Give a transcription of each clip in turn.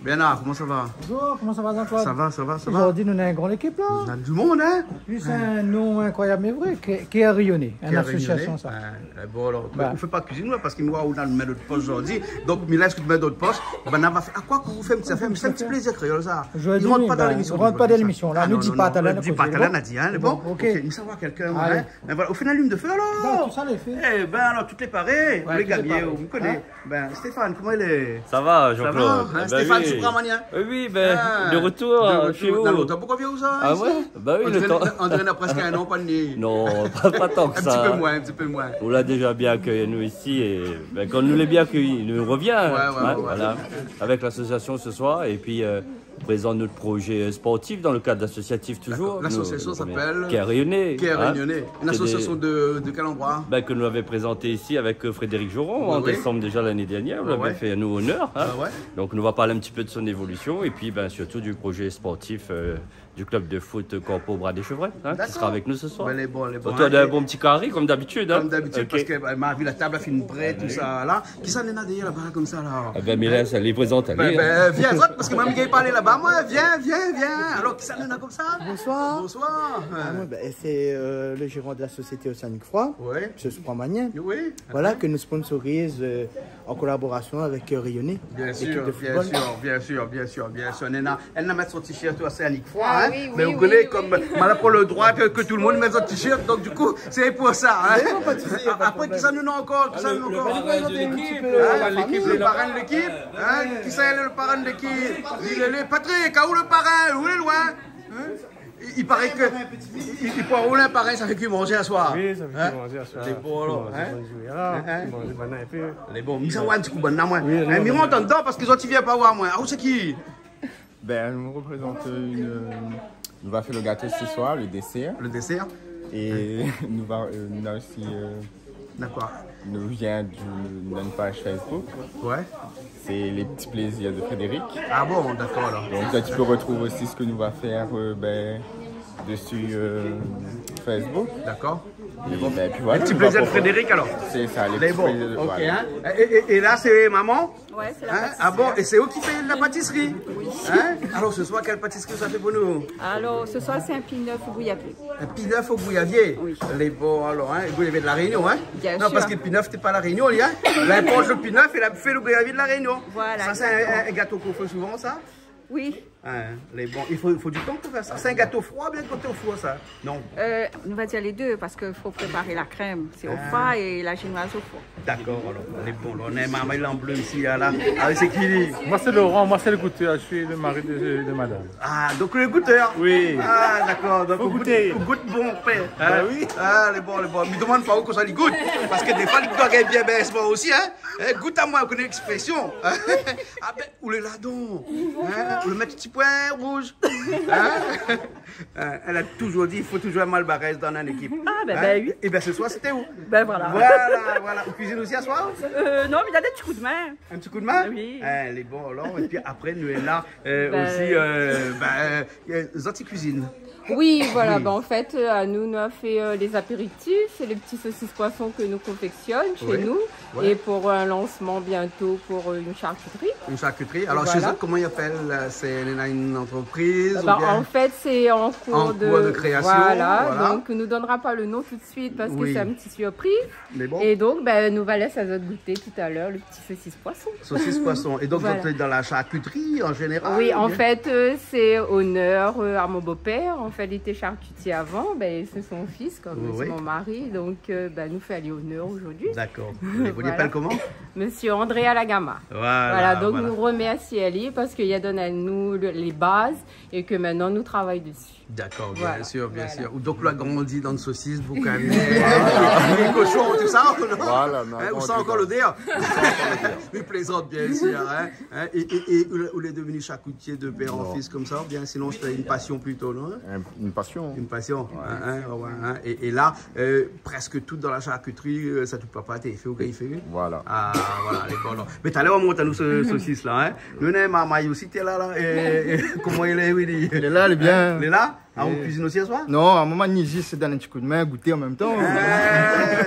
Bernard, comment ça va? Bonjour, comment ça va Jean-Claude? Ça va, ça va, ça va. Aujourd'hui, nous avons une grande équipe là. On a du monde, hein? Plus un nom incroyable mais vrai, qui est rayonné, une association ça. Bon, alors, on ne fait pas cuisine là, parce qu'il nous a mis d'autres postes aujourd'hui. Donc, il laisse que tu mets d'autres postes. Ben, on va faire. À quoi que vous faites? Ça fait un petit plaisir, créole ça. Je ne rentre pas dans l'émission. On ne rentre pas dans l'émission. Là, nous dis pas talent. Ne dis pas talent, on a dit, hein? Bon, ok. Il savoir quelqu'un, hein? Voilà, au final, l'hume de feu alors? Tout ça, les fait. Eh ben, alors, tout est pareil. Vous les gagnez, vous me connaissez. Ben, Stéphane, comment il est? Ça va, Jean-Claude? Stéphane Supramania. Oui, ben, de retour chez vous. T'as pourquoi vieux ça? Ah ouais? Bah oui, le temps. On dirait presque un an, pas de nez. Non, pas tant que ça. Un petit peu moins. On l'a déjà bien accueilli nous ici et ben, quand nous l'avons bien accueilli, il nous revient. Voilà, avec l'association ce soir et puis on présente notre projet sportif dans le cadre associatif toujours. L'association s'appelle Qui est rayonné. Une association de quel endroit? Ben, que nous avons présenté ici avec Frédéric Joron en décembre déjà l'année dernière. On l'avait fait à nous honneur. Hein. Donc on va parler un petit peu de son évolution et puis ben, surtout du projet sportif du club de foot Corpo Bras des Chevrets, hein, qui sera avec nous ce soir. Les bons. Toi, tu as un bon petit carré comme d'habitude. Hein? Comme d'habitude, parce que m'a vu la table a fait une prête, tout ça là. Qui s'en est d'ailleurs là-bas comme ça là? Ben, mais là, ça les présente. Viens, parce que même qui est parlé là-bas, moi, viens. Alors, qui s'en est comme ça? Bonsoir. Bonsoir. C'est le gérant de la société Océanique Froid, M. Soupramanien. Oui. Voilà, que nous sponsorise en collaboration avec Rayonné. Bien sûr. Elle n'a pas son t-shirt Océanique Froid, hein? Mais vous connaissez comme malade pour le droit que tout le monde met son t-shirt, donc du coup, c'est pour ça. Hein? Après, qui s'en nous encore? Le parrain de l'équipe. Qui c'est le parrain de l'équipe? Patrick, où le parrain? Où est loin? Il paraît que. Il peut rouler un parrain, ça fait qu'il manger à soir. Oui, ça fait qu'il manger à soir. Les bons alors. Les bons. Mais ça va un petit coup bon à moi. Mais on t'entend parce qu'ils ont viennent pas voir moi. Où c'est qui? Ben, nous représente nous va faire le gâteau ce soir, le dessert. Le dessert. Et nous a aussi. D'accord. Nous vient d'une page Facebook. Ouais. C'est les petits plaisirs de Frédéric. Ah bon, d'accord alors. Donc là, tu peux retrouver aussi ce que nous va faire dessus Facebook. D'accord. Et ben, puis voilà, les petits plaisirs de Frédéric alors. C'est ça, les petits plaisirs de Frédéric. Hein? Et là, c'est maman? Ouais, c'est la pâtisserie. Ah bon, et c'est eux qui font la pâtisserie? Oui. Alors ce soir, quelle pâtisserie ça fait pour nous? Alors ce soir, c'est un pineuf au bouillavier. Un pineuf au bouillavier? Oui. Les bons alors, hein? Vous avez de la Réunion, hein? Bien sûr. Non, parce que le pineuf, c'était pas la Réunion, hein? Là, il mange le pineuf et il a fait le bouillavier de la Réunion. Voilà. Ça, c'est un gâteau qu'on fait souvent, ça? Oui. Les bons. Il faut du temps pour faire ça. C'est un gâteau froid, bien côté au four, ça? Non. On va dire les deux parce qu'il faut préparer la crème. C'est au froid et la génoise au four. D'accord, alors les bons. On est maman en bleu ici, là. Ah, c'est qui? Moi, c'est Laurent, moi, c'est le goûteur. Je suis le mari de madame. Ah, donc le goûteur? Oui. Ah, d'accord. Donc, faut goûter. Goûte bon, père. Ah, oui. Ah, les bons. Me demande pas où ça les goûte. Parce que des fois, les goûteurs gagnent bien baissement aussi, hein. Goûte à moi, on connaît l'expression. Ah, ben, où le ladon? Où le petit point rouge? Elle a toujours dit il faut toujours un malbarès dans une équipe. Ah, ben oui. Et bien ce soir, c'était où? Ben voilà. Voilà. Vous cuisinez aussi à soir? Non, mais il y a des petits coups de main. Un petit coup de main? Oui. Les bons alors. Et puis après, nous est là aussi anti-cuisine. Oui, voilà, en fait, nous avons fait les apéritifs et les petits saucisses poissons que nous confectionnons chez nous. Ouais. Et pour un lancement bientôt pour une charcuterie. Une charcuterie. Alors chez eux, comment ils appellent? C'est une entreprise ou bien... En fait, c'est en cours de création. Voilà, donc on ne nous donnera pas le nom tout de suite parce que c'est un petit surprise. Mais bon. Et donc, nous va laisser à votre goûter tout à l'heure le petit saucisse poisson. Saucisse poisson. Et donc, vous êtes dans la charcuterie en général? Oui, en fait, c'est honneur à mon beau-père. En fait, il était charcutier avant, c'est son fils, comme c'est mon mari, donc nous fait aller honneur aujourd'hui. D'accord. Et vous l'appelez comment? Monsieur André Alagama. Voilà, donc nous remercions Ali parce qu'il a donné à nous les bases et que maintenant nous travaillons dessus. D'accord, bien sûr. Donc, là, grandi dans une saucisse, vous quand même. Les cochons, tout ça? Voilà, non. Où ça encore le dire? Mais plaisante, bien sûr. Et où est devenu charcutier de père en fils comme ça? Bien, sinon, c'était une passion plutôt, non? Une passion. Une passion. Et là, presque tout dans la charcuterie, ça tout papa, t'es fait ou qu'il fait? Voilà. Ah, voilà, les bons. Mais tout à l'heure, on monte à nous ce saucisse là. Nous, on a maman aussi, t'es là. Comment il est, oui? Il est là, il est bien. Il est là? Ah, on cuisine aussi ce soir? Non, à un moment, Niji se donne un petit coup de main, goûter en même temps.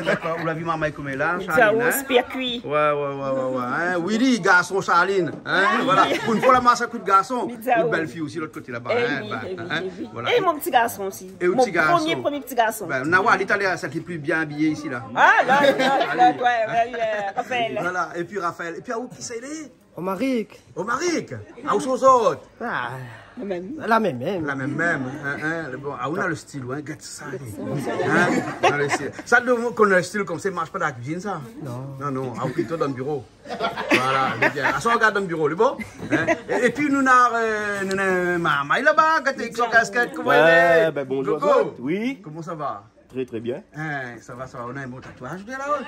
D'accord, vous l'avez vu maman comme elle là, Ça Charline. on spire cuit. Ouais. Willy, garçon, Charline. Voilà, pour une fois la masse à coup de garçon. Une belle fille aussi, de l'autre côté là-bas. Et mon petit garçon aussi. Et mon petit garçon. Premier petit garçon. Nawa, l'Italien, celle qui est plus bien habillée ici là. Ah, là, Raphaël. Voilà, et puis Raphaël. Et puis à où qui c'est? Omaric. Omaric. À où sont les autres? La même. Bon, on a le style, hein, get ça. Ça, qu'on a le style comme ça, ne marche pas dans la cuisine, ça? Non, on plutôt dans le bureau. Voilà, bien. À son regard dans le bureau, le bon? Et puis, nous avons maman là-bas, avec son casquette, comment elle est? Ben bonjour. Oui. Comment ça va? Très bien. Ça va, on a un beau tatouage bien là-haut.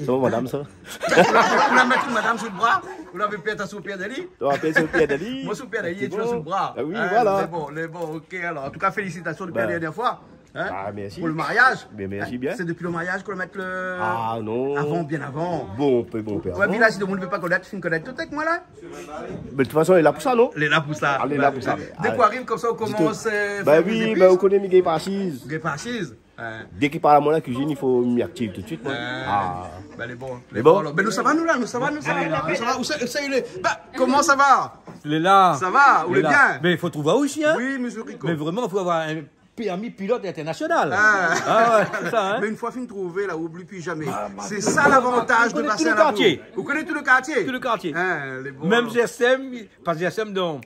Ça va, madame, ça? Vous la mettez madame sous le bras? Vous l'avez peut-être sous le pied d'Ali? On appelle sur le pied d'Ali. Moi, sous le pied d'Ali, tu as sous le bras. Ah oui, voilà. C'est bon, ok. Alors, en tout cas, félicitations depuis la dernière fois. Ah, merci. Pour le mariage. Merci bien. C'est depuis le mariage qu'on va mettre le. Ah, non. Avant, bien avant. Bon père. Ouais, mais là, si le monde ne veut pas connaître, tu ne connais tout avec moi là? Mais de toute façon, elle est là pour ça, non? Elle est là pour ça. Elle est là pour ça. Dès qu'on arrive comme ça, on commence. Ben oui, on connaît mes gay parchises. Gay parchises. Dès qu'il parle à moi la cuisine, il faut m'y activer tout de suite. Ben, les bons. Les bons. Ben, nous, ça va, nous là? Nous, ça va? Où ça, il est? Ben, comment ça va? Il est là. Ça va? Où il est bien? Mais il faut trouver aussi, hein? Oui, monsieur Rico. Mais vraiment, il faut avoir un permis pilote international. Ah ouais, c'est ça, hein? Mais une fois fin de trouver, là, oublie plus jamais. C'est ça l'avantage de passer à la quartier. Vous connaissez tout le quartier? Tout le quartier. Les bons, même alors. GSM, pas GSM donc.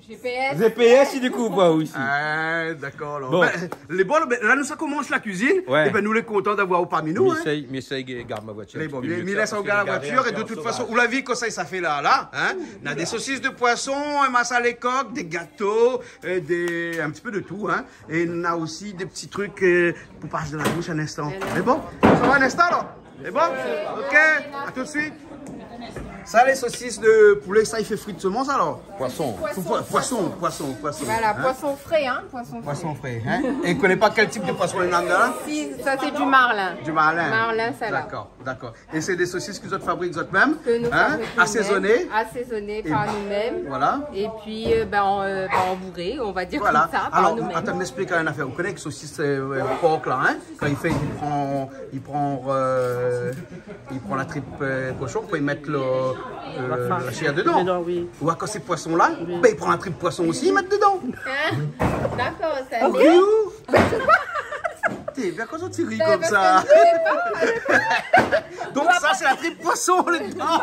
GPS, il découvre pas aussi. D'accord. Alors. Bon. Ben, les bons, ben, là, nous, ça commence la cuisine. Ouais. Et ben, nous, les contents d'avoir parmi nous. Mais essaye, garde ma voiture. Les bons, mais laisse garde la voiture. Et de toute façon, vous l'avez vu que ça fait là. Hein? On a des saucisses de poisson, un massa à l'écoque, des gâteaux, un petit peu de tout. Hein? Et on a aussi des petits trucs pour passer de la bouche un instant. Les bons, ça va un instant, là? Les bons? Ok, à tout de suite. Ça, les saucisses de poulet, ça, il fait frites semence alors? Poisson. Poisson. Voilà, poisson frais, hein? Poisson frais, hein? Et il ne connaît pas quel type de poisson il y en a là? Si, ça c'est du marlin. Du marlin. Marlin salade. D'accord. Et c'est des saucisses que vous fabriquez vous-même? Que nous fabriquons assaisonnées? Assaisonnées par nous-mêmes. Voilà. Et puis, embourrés, on va dire comme ça, par alors, nous-mêmes. attends, m'explique une affaire. Vous connaissez que saucisse porc là, hein? Quand il fait, il prend la tripe cochon, pour y mettre la chair dedans. Oui. Ou quand c'est poisson là, ben, il prend la tripe poisson aussi, il met dedans. D'accord, ça Ok, où? T'es bien quand tu ris comme ça. Donc ça c'est la tripe poisson dedans.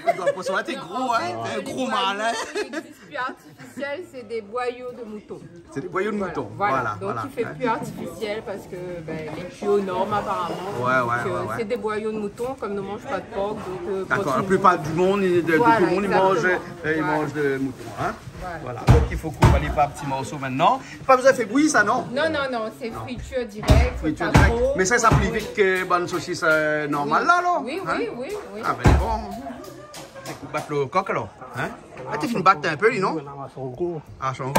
Le poisson là t'es gros, hein? T'es un gros malin. Ce qui existe plus artificiel, c'est des boyaux de mouton. C'est des boyaux de mouton. Voilà. Donc il fait plus artificiel parce que il est plus aux normes apparemment. Ouais. C'est des boyaux de mouton, comme nous ne mange pas de porc. D'accord, la plupart du monde, tout le monde il mange de mouton. Hein? Voilà. Donc il faut couper les petits morceaux maintenant. Pas besoin de faire bouillir ça, non? Non, c'est friture directe. Friture directe. Mais ça plus vite que bonne saucisse normale là, alors? Oui. Ah ben bon. Tu battre le coq alors? Hein? Ah, tu finis de battre un peu, non? Ah, son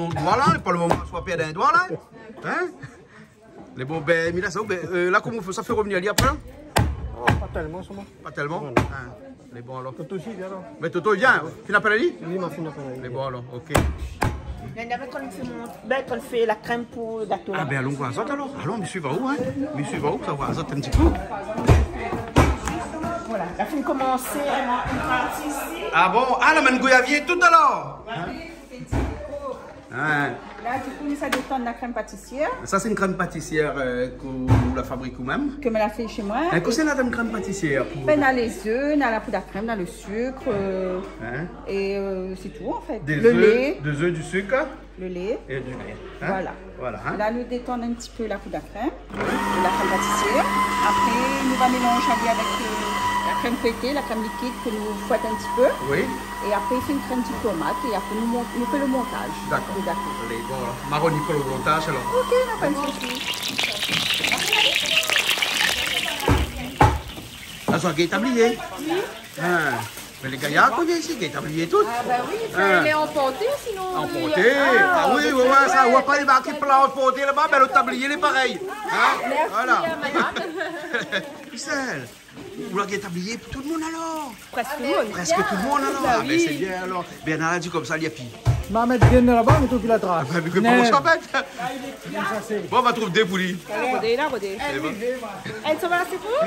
doigt là, pas le moment où soit perdre un doigt là. Hein? Les bons, ben, Mila, là, comment ça fait revenir à après? Pas tellement, sûrement. Pas tellement? Les bons alors. Toto aussi, viens alors. Mais Toto, viens. Tu n'as pas la lit? Oui, ma fille n'a pas la lit. Les bons alors, ok. Quand on fait la crème pour le gâteau. Ah ben allons voir ça alors. Allons, mais suivre où, hein? Mais suivre où, ça va, ça un petit peu. Voilà, la fin commencer une partie ici. Ah bon? Ah, la mangoyavier tout alors? Là, du coup, ça dépend de la crème pâtissière. Ça, c'est une crème pâtissière que vous la fabriquez vous-même? Que me la fait chez moi. Qu'est-ce que c'est là, une crème pâtissière? Ben, on a les œufs, on a la poudre à crème, on a le sucre. Et c'est tout, en fait. Le lait. Des œufs, du sucre. Le lait. Et du lait. Voilà. Là, nous détendons un petit peu la poudre à crème, la crème pâtissière. Après, nous va mélanger avec la crème feuilletée, la crème liquide que nous fouettons un petit peu. Oui. Et après, il fait une crème de tomate et après, nous fait le montage. D'accord. Du gâteau. Allez, bon, Maroni pour le montage alors. Ok, on n'a pas de souci. Là, ça a tablier. Mais les gars, il y a combien ici qui est tablier tout? Ah bah oui, ça il est emporté sinon. Emporté? Ah oui, ça, on va pas les marquer plat emporté là-bas, mais le tablier il est pareil. Merci, voilà. madame. Christelle, vous l'avez tablier pour tout le monde alors? Presque tout le monde. Presque tout le monde alors? Ah ben c'est bien alors. Bernard a dit comme ça, il y a pire. va mettre bien là-bas, mais tout qu'il la trace. Mais comment je mettre? Bon, on va trouver des poulies. Regardez. Elle se va la secours?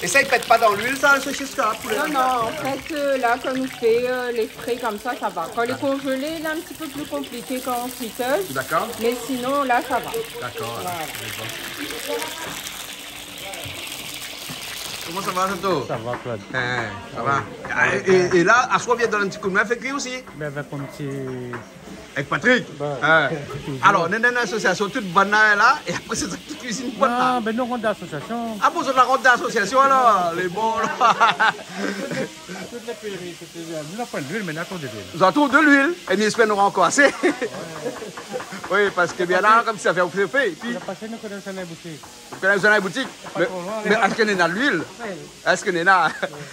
Et ça, il pète pas dans l'huile, ça, le saucisse là? Non, en fait, là, quand on fait les frais comme ça va. Quand les congelés, là, un petit peu plus compliqué qu'en friteuse. D'accord. Mais sinon, là, ça va. D'accord. Voilà. Comment ça va, Santo? Ça va, Claude. Ça va. Et là, à soi, vient donner un petit coup de main, fait cuire aussi? Mais avec un petit... Avec Patrick? Alors, on est dans une association toute bonne là, et après, c'est ça que tu cuisines bonne là? Ah, ben nous, on est d'association. Ah bon, c'est la ronde d'association alors? Les bons là? Toutes les péris, nous n'avons pas de l'huile, mais nous avons de l'huile. Nous avons de l'huile, et nous espérons nous aura encore assez. Oui, parce que bien là, comme ça fait au fait. Puis, nous connaissons les boutiques. Vous connaissez dans les boutiques? Mais est-ce qu'on est dans l'huile? Est-ce qu'on est là?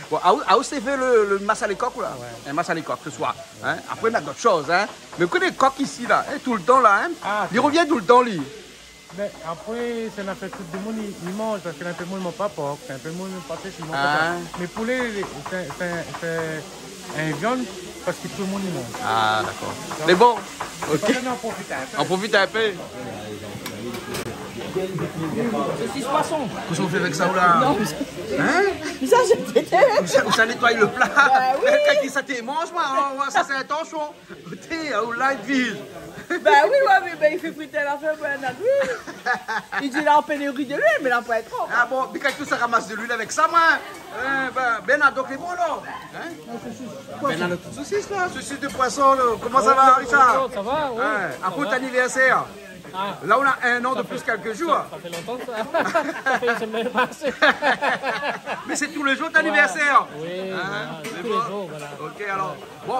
Bon, où c'est fait le masala coq là? Un masala coq ce soir. Après, on a d'autres choses. Mais vous connaissez le coq ici là, tout le temps là. Il revient tout le temps lui. Mais après, ça n'a fait tout le monde, il mange, parce que un peu de monde ne mange pas porc, un peu de monde ne mange pas pêche, il mange pas. Mais poulet, c'est un viande, parce que tout le monde y mange. Ah, d'accord. Mais bon, ok. On profite un peu. Saucisse poisson. Qu'est-ce qu'on fait avec ça ou là? Non, ça j'ai pété. Ça nettoie le plat. Oui. Quand ça te mange, ça c'est un torchon. Où là il vise. Ben oui, mais il fait friter la femme pour un huile. Il dit là en pénurie de l'huile, mais là pas être trop. Ah bon, mais quand tout ça ramasse de l'huile avec ça, moi. Ben donc les bons là. Ben a notre saucisse là, saucisse de poisson là. Comment ça va, Richard? Ça va, oui. Après ton anniversaire. Là, on a un an de plus quelques jours. Ça fait longtemps ça. Ça fait une semaine passée. Mais c'est tous les jours d'anniversaire. Oui, tous les jours, voilà. Ok, alors. Bon,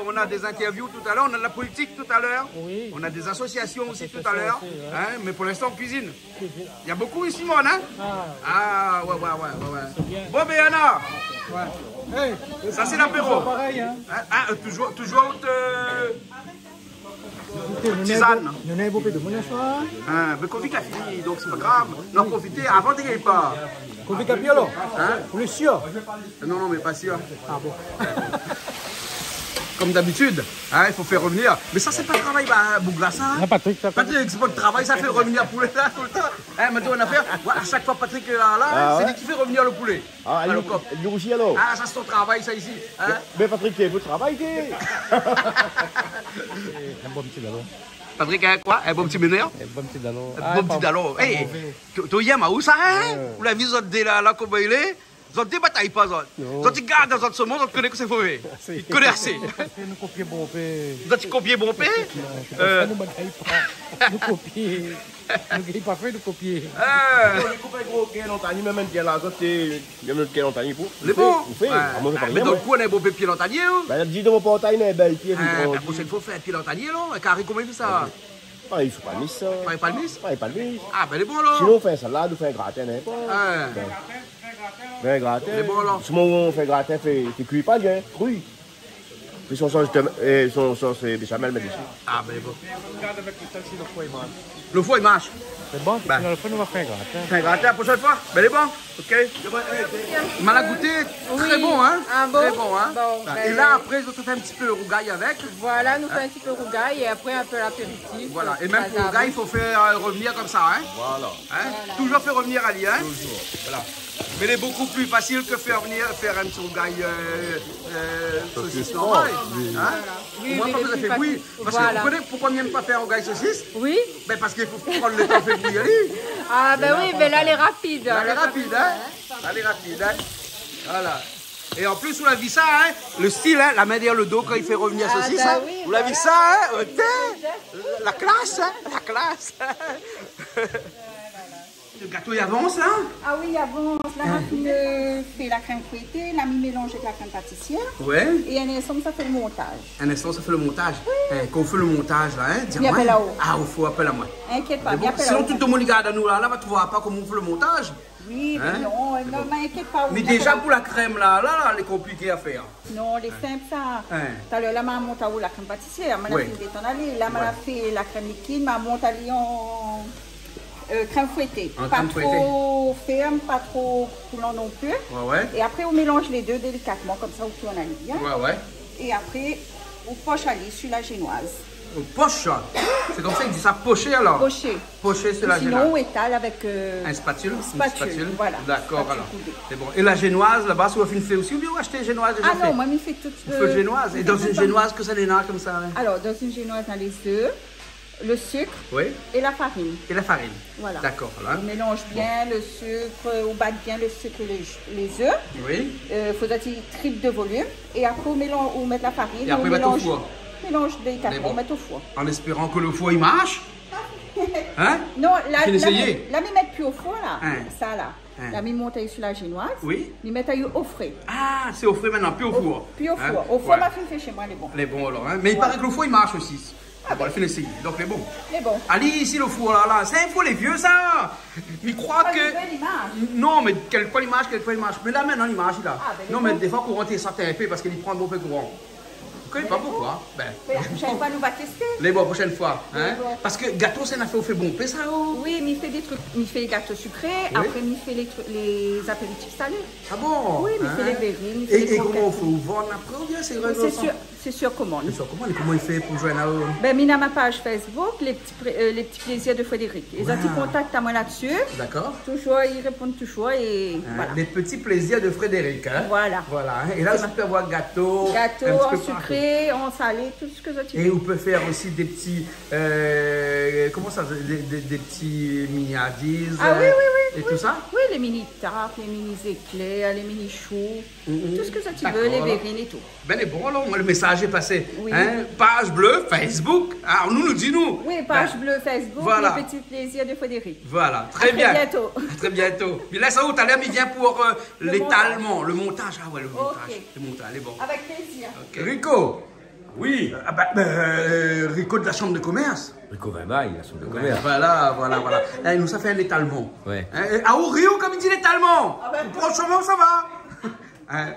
on a des interviews tout à l'heure, on a de la politique tout à l'heure. Oui. On a des associations aussi tout à l'heure. Mais pour l'instant, on cuisine. Il y a beaucoup ici, Simone, hein? Ah, ouais. Bon, Béana. Ouais. Ça, c'est l'apéro. Pareil, hein? Toujours tisane. Nous n'avons pas de mon soir. Mais Covid a fini, donc c'est pas grave. Non, profitez avant de gagner pas. Covid a fini alors? Pour les sûr? Non, mais pas sûr. Ah bon. Comme d'habitude, il faut faire revenir. Mais ça, c'est pas le travail, Bougla, ça. Patrick, c'est pas le travail, ça fait revenir le poulet là tout le temps. Maintenant, on a fait, à chaque fois, Patrick est là, c'est lui qui fait revenir le poulet. Ah, il aussi alors? Ah, ça, c'est ton travail, ça ici. Mais Patrick, c'est votre travail, un bon petit ballon. Patrick, quoi? Un bon petit meneur? Un bon petit ballon. Un bon petit ballon. Hé, tu y es, où ça, hein? Vous l'avez vu, là, comment il est? Ils ont des batailles pas, ils gardent dans ce monde, ils connaissent que c'est faux. Ils connaissent assez. Nous copier bon pé. Vous avez copié bon pé? Nous bataille pas. Nous copier. Nous n'avons pas fait de copier. Nous coupons gros pied l'antanie, même qui est là, il y a même qui est l'antanie pour. Les bons? Mais dans le coup, on a un bon pied l'antanie. Ben, dis de mon portail, il y a un bel pied. La prochaine fois, on fait un pied l'antanie, là. Carré, comment il fait ça? Il faut pas mis ça. Pas le mis? Pas le mis. Ah, ben, les bons, là. Sinon, on fait un salade, on fait un gratin, un gratin. Les bons, là. Si on fait un gratin, tu cuis pas bien, cru. Puis son sauce béchamel, mais dessus. Ah, ben, bon. Regarde avec le taxi, le foie, il marche. Le foie, il marche. C'est bon, dans le foie, nous va faire un gratin. Faire un gratin la prochaine fois? Ben, il est bon. Ok. Mal à goûter, très bon, hein? Très bon, hein? Et là, après, ils ont fait un petit peu de rougaille avec. Voilà, nous fait un petit peu de rougaille et après un peu l'apéritif. Voilà, et même pour le rougaille, il faut faire revenir comme ça, hein? Voilà. Toujours faire revenir Ali, hein? Toujours. Voilà. Mais il est beaucoup plus facile que faire un petit rougaille saucisse normal. Oui, moi, pas fait bouillir. Parce que vous connaissez pourquoi on n'aime pas faire un rougaille saucisse? Oui. Ben parce qu'il faut prendre le temps de faire bouillir. Ah ben oui, mais là, elle est rapide. Elle est rapide, hein? Elle est rapide, hein? Voilà. Et en plus, vous l'avez vu ça, hein? Le style, hein? La main derrière le dos quand il fait revenir la saucisse, hein? Vous l'avez vu ça, hein? La classe, hein? La classe. Le gâteau, il avance, là? Ah oui, il avance. La raffinée fait la crème fouettée, la mi-mélange avec la crème pâtissière. Ouais. Et un instant, ça fait le montage. Un instant, ça fait le montage? Oui. Quand on fait le montage, là, hein? Il appelle là-haut. Ah, il faut appeler à moi. Inquiète pas, bon, sinon, tout le monde regarde à nous, là, va te voir pas comment on fait le montage. Oui, mais non, non, m'inquiète pas. Mais déjà, pour la crème, là, elle est compliquée à faire. Non, les simples, ça. Tout à l'heure, là, je monte à la crème pâtissière. Je fait détonner. Là, je fait la crème liquide, je monte à en crème fouettée. Pas trop ferme, pas trop coulant non plus. Ouais. Et après, on mélange les deux délicatement, comme ça, on tourne bien. Ouais. Et après, ou poche à lit sur la génoise. Poche. C'est comme ça qu'il dit ça, pocher alors. Pocher. Pocher sur la génoise. Sinon, on étale avec un spatule. Une spatule. Voilà. D'accord, alors. C'est bon. Et la génoise, là-bas, ça va faire aussi ou bien acheter génoise déjà non, moi, je fais toute. Génoise. Et dans une génoise, que ça dénare comme ça? Alors, dans une génoise, dans les œufs, le sucre et la farine. Et la farine. Voilà. D'accord. Voilà. On mélange bien le sucre, on bat bien le sucre et les œufs. Oui. Il faut un triple de volume. Et après, on met la farine. Et après, on met au four. Mélange délicatement, on met au four. En espérant que le four, il marche. Hein? Non, là, je ne met plus au four, là. Ça, là. Là, je monte sur la génoise. Oui. Je mets au frais. Ah, c'est au frais maintenant, plus au four. Plus au four. Au four, ma fille fait chez moi, les bons. Les bons, alors. Hein? Mais il paraît que le four, il marche aussi. Ah bon, il faut l'essayer. Donc, les bons. Les bons. Allez, ici, le four, là. C'est un four, les vieux, ça. Il croit que. Non, mais quelquefois, il marche. Mais là, maintenant, il marche, là. Non, mais des fois, courant, il sortait un peu parce qu'il prend un bon peu courant. Je ne sais pas pourquoi. La prochaine fois, nous va tester. Les bonnes prochaine fois. Hein? Parce que gâteau, c'est un affaire au fait bon. Ça, oui, mais il fait des trucs. Il fait les gâteaux sucrés. Après, il fait les apéritifs salés. Ah bon? Oui, il fait les verrines. Et comment il faut vendre après ou bien c'est vrai? C'est sur commande. C'est sur commande. Et comment il fait pour joindre à eux? Ben, mis dans ma page Facebook, les petits plaisirs de Frédéric. Les petits contacts à moi là-dessus. D'accord. Toujours, ils répondent toujours et voilà. Les petits plaisirs de Frédéric. Hein? Voilà. Voilà. Et là, tu peux avoir gâteau. Gâteau, en sucré, en salé, tout ce que tu veux. Et on peut faire aussi des petits. Comment ça? Des petits mini-hardis. Ah oui. Et tout ça? Oui, les mini-tartes, les mini-éclairs, les mini-choux. Tout ce que tu veux, les verrines et tout. Ben, c'est bon, alors, le message est passé. Oui. Hein? Page bleue, Facebook. Alors, nous dis-nous. Oui, page bleue, Facebook, voilà. Les petits plaisirs de Frédéric. Voilà, très bien. À très bientôt. À très bientôt. Mais là, ça, tout à l'heure, il vient pour l'étalement, le montage. Ah ouais, le montage. Le montage, elle est bon. Avec plaisir. Okay. Rico. Oui. Rico de la chambre de commerce. Rico Vimbaille, la chambre de commerce. Voilà. Et nous, ça fait un étalement. Ouais. À Rio, comme il dit l'étalement. Franchement, ça va.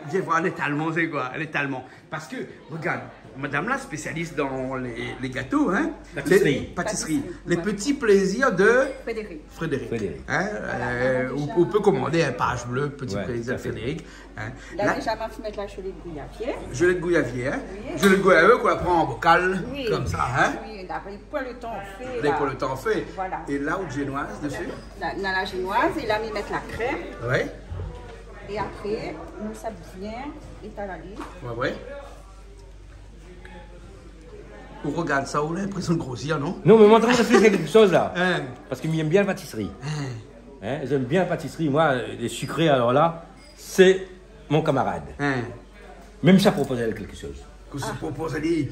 Viens voir l'étalement, c'est quoi? L'étalement. Parce que, regarde, madame la spécialiste dans les gâteaux, hein? Pâtisserie. Les petits plaisirs de Frédéric. Hein? On peut commander un page bleue, petit plaisir de Frédéric. Hein? Là, déjà, ma fille met la gelée de gouyavier. Gelée de gouyavier, hein? Oui. Gelée de gouyavier qu'on la prend en bocal, comme ça, hein? Oui, après, pour le temps fait. Là, pour le temps fait. Voilà. Et là, où génoise dessus? Dans la génoise, et là, ils mettent la crème. Oui. Et après, nous, ça bien étalé. Ouais. On regarde ça, on a l'impression de grossir, non? Non, mais moi, je réfléchir à quelque chose là. Parce qu'il m'aime bien la pâtisserie. J'aime bien la pâtisserie. Moi, les sucrés, alors là, c'est mon camarade. Même ça propose quelque chose. Qu'est-ce que ça propose à dire?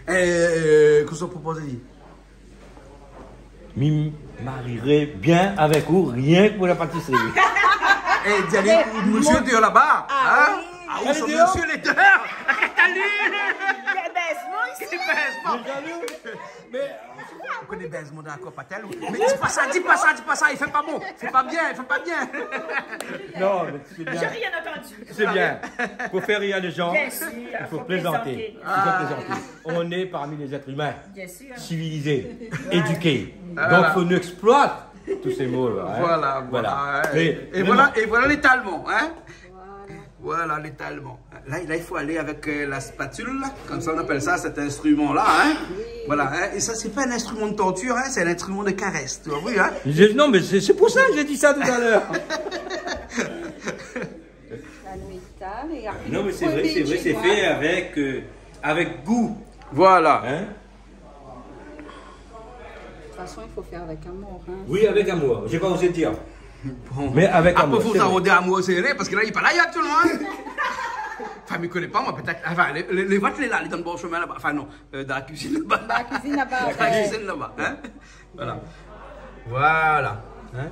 Qu'est-ce que ça propose à dire? Je marierai bien avec vous, rien que pour la pâtisserie. Monsieur est là-bas. Ah oui, monsieur les deux. Mais on connaît baisement dans la copatel. Mais dis pas ça, il fait pas bon. C'est pas bien. Non, mais c'est bien. J'ai rien entendu. C'est bien. Pour faire rire les gens, il faut plaisanter. On est parmi les êtres humains, civilisés, éduqués. Donc il faut nous exploiter tous ces mots-là. Voilà. Et voilà l'étalement. Voilà l'étalement. Là, il faut aller avec la spatule, là. Comme ça on appelle ça, cet instrument-là. Hein? Voilà. Et ça, c'est pas un instrument de tenture, hein? C'est un instrument de caresse. Tu vois, oui, hein? Non, mais c'est pour ça que j'ai dit ça tout à l'heure. Non, mais c'est vrai, c'est fait avec goût. Voilà. De toute façon, il faut faire avec amour. Hein? Oui, avec amour. Je n'ai pas osé dire. Bon. Mais avec amour. Après, il faut s'arroder amour serré parce que là, il parle là actuellement. Enfin, il ne connaît pas, moi, peut-être. Enfin, les voitures, là, ils sont dans le bon chemin là-bas. Enfin, non, dans la cuisine là-bas. Dans la cuisine là-bas. Hein? Voilà. Hein?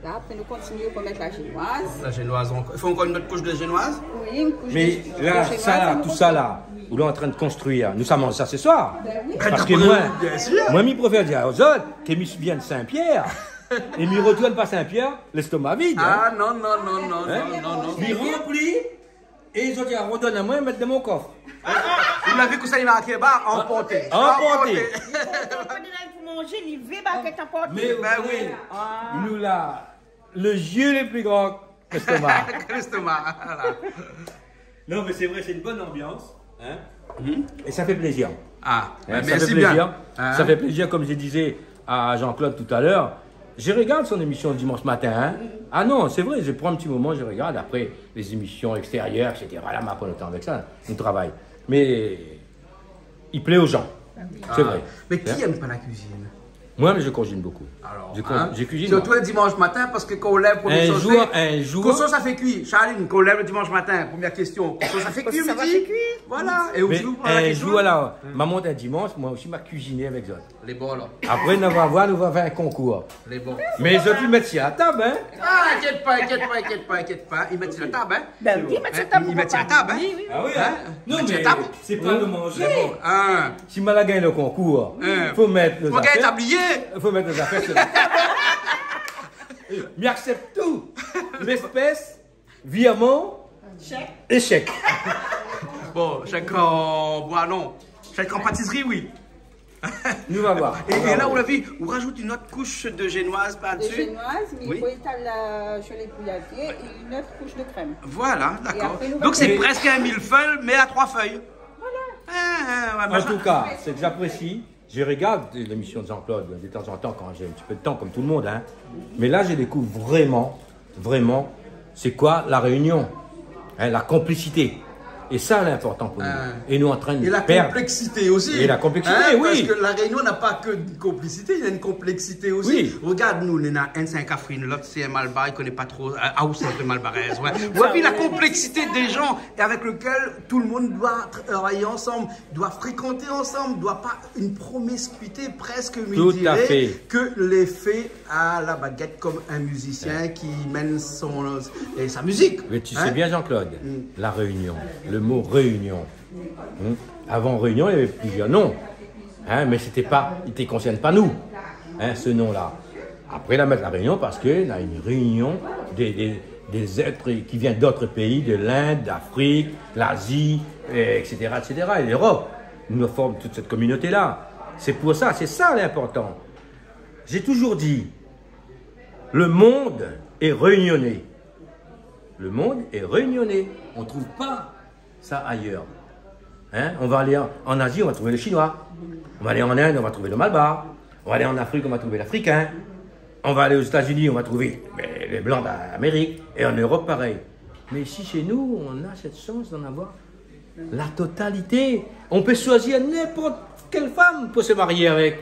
Là, après, nous continuons pour mettre la génoise. La génoise, il faut encore une autre couche de génoise? Oui, une couche mais de là, génoise. ça, là, tout ça, là, où l'on est en train de construire, nous sommes ça ce soir. Oui. Parce que moi, je préfère dire aux autres que je viens de Saint-Pierre. Et je retourne pas Saint-Pierre, l'estomac vide. Ah non. Je remplis et ils ont dit, redonne à moi et mettre dans mon coffre. Vous l'avez que ça, il marqué bas, emporté. Emporté. Pour manger, il veut baquette emporté. Mais oui, nous là, le yeux les plus grands, l'estomac. L'estomac, voilà. Non, mais c'est vrai, c'est une bonne ambiance. Hein? Et ça fait plaisir. Ah, hein, merci ça fait plaisir. bien. Ça fait plaisir, comme je disais à Jean-Claude tout à l'heure. Je regarde son émission le dimanche matin. Hein? Ah non, c'est vrai, je prends un petit moment, je regarde. Après, les émissions extérieures, etc. Là, on n'a pas le temps avec ça, on travaille. Mais il plaît aux gens. C'est vrai. Mais qui n'aime pas la cuisine? Moi, mais je cuisine beaucoup. Alors, je cuisine. Surtout le dimanche matin, parce que quand on lève, un jour. Quand ça fait cuire, Charline, quand on lève le dimanche matin, première question. Quand ça fait cuire, midi. Voilà. Et mais un jour, alors, maman un dimanche, moi aussi, m'a cuisiné avec Zot. Les bons, là. Après, nous va faire un concours. Les bons. Mais Zot, ils mettent ça à table, hein. Ah, inquiète pas. Ils mettent sur la table, hein. Ben oui, ils mettent sur la table. Ils mettent sur la table, hein. Ah oui, hein. Non, mais c'est pas de manger. Si mal a gagné le concours, faut mettre le tablier. Il faut mettre les affaires sur la table. Mais accepte tout. L'espèce, virement, et chèque. Bon, chèque en bois, non. Chèque en pâtisserie, oui. Nous va voir. Et là, on l'a vu, on rajoute une autre couche de génoise par-dessus. De génoise, mais il faut étaler la gelée bouillavier et une autre couche de crème. Voilà, d'accord. Donc c'est presque un millefeuille, mais à 3 feuilles. Voilà. En tout cas, c'est que j'apprécie. Je regarde l'émission de Jean-Claude de temps en temps quand j'ai un petit peu de temps, comme tout le monde. Hein. Mais là, je découvre vraiment, c'est quoi la réunion, hein, la complicité. Et ça, l'important pour nous. Et nous en train de la perdre. Complexité aussi. Et la complexité, oui. Parce que la Réunion n'a pas que de complicité, il y a une complexité aussi. Oui. Regarde, nous, on a un 5 Afrine, l'autre c'est un Malbar, il ne connaît pas trop. Ah, c'est un peu Malbaraise. Ouais. Ouais, puis la complexité des gens avec lesquels tout le monde doit travailler ensemble, doit fréquenter ensemble, doit pas une promiscuité presque, que l'effet à la baguette comme un musicien qui mène sa musique. Mais tu sais bien, Jean-Claude, la Réunion. Le mot réunion. Avant réunion, il y avait plusieurs noms. Hein, mais il ne concerne pas nous, hein, ce nom-là. Après, la mettre la réunion parce qu'il y a une réunion des êtres qui viennent d'autres pays, de l'Inde, d'Afrique, l'Asie, etc., et l'Europe. Nous formons toute cette communauté-là. C'est pour ça, c'est ça l'important. J'ai toujours dit, le monde est réunionné. Le monde est réunionné. On ne trouve pas ça ailleurs. Hein? On va aller en Asie, on va trouver le chinois. On va aller en Inde, on va trouver le Malbar. On va aller en Afrique, on va trouver l'Africain. On va aller aux États-Unis, on va trouver les Blancs d'Amérique. Et en Europe, pareil. Mais ici, chez nous, on a cette chance d'en avoir la totalité. On peut choisir n'importe quelle femme pour se marier avec.